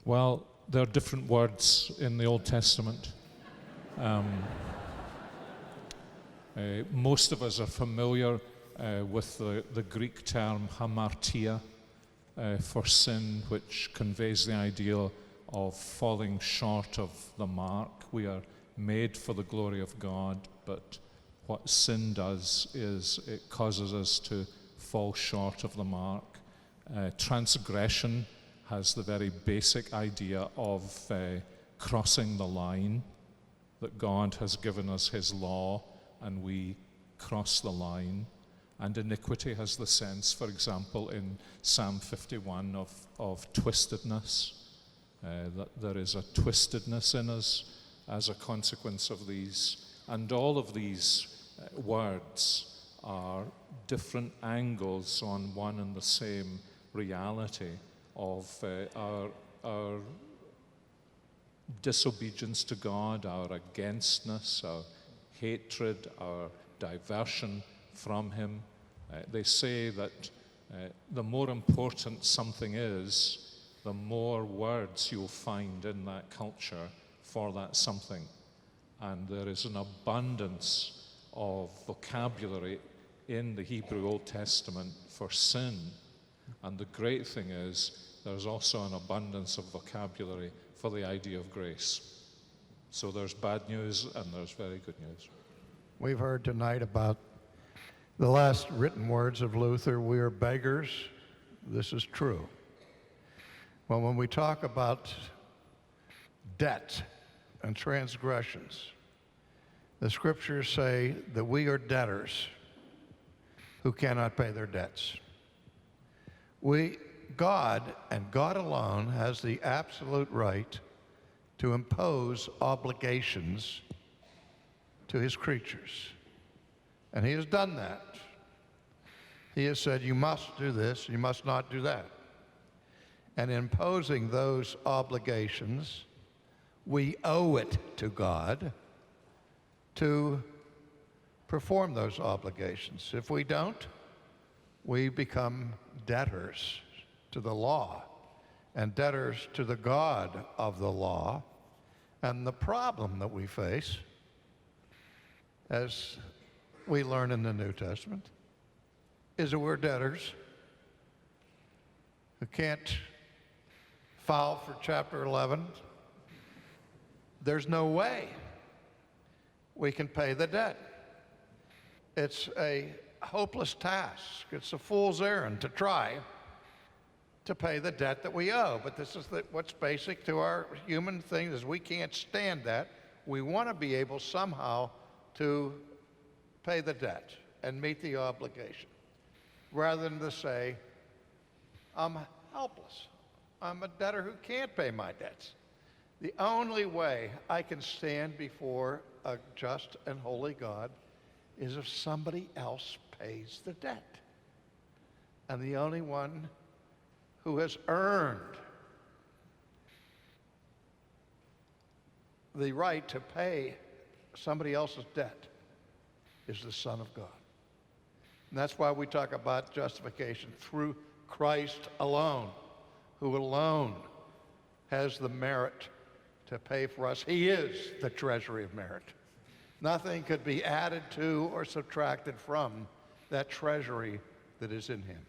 Well, there are different words in the Old Testament. Most of us are familiar with the Greek term hamartia for sin, which conveys the idea of falling short of the mark. We are made for the glory of God, but what sin does is it causes us to fall short of the mark. Transgression has the very basic idea of crossing the line, that God has given us his law and we cross the line. And iniquity has the sense, for example, in Psalm 51 of twistedness, that there is a twistedness in us as a consequence of these. And all of these words are different angles on one and the same reality of our disobedience to God, our againstness, our hatred, our diversion from him. They say that the more important something is, the more words you'll find in that culture for that something. And there is an abundance of vocabulary in the Hebrew Old Testament for sin. And the great thing is, there's also an abundance of vocabulary for the idea of grace. So there's bad news and there's very good news. We've heard tonight about the last written words of Luther, we are beggars. This is true. Well, when we talk about debt and transgressions, the scriptures say that we are debtors who cannot pay their debts. God, and God alone, has the absolute right to impose obligations to his creatures. And he has done that. He has said, you must do this, you must not do that. And imposing those obligations, we owe it to God to perform those obligations. If we don't, we become debtors to the law and debtors to the God of the law. And the problem that we face, as we learn in the New Testament, is that we're debtors who can't file for chapter 11. There's no way we can pay the debt. It's a hopeless task. It's a fool's errand to try to pay the debt that we owe. But this is what's basic to our human thing, is we can't stand that. We want to be able somehow to pay the debt and meet the obligation, rather than to say, I'm helpless. I'm a debtor who can't pay my debts. The only way I can stand before a just and holy God is if somebody else pays the debt. And the only one who has earned the right to pay somebody else's debt is the Son of God. And that's why we talk about justification through Christ alone, who alone has the merit to pay for us. He is the treasury of merit. Nothing could be added to or subtracted from that treasury that is in him.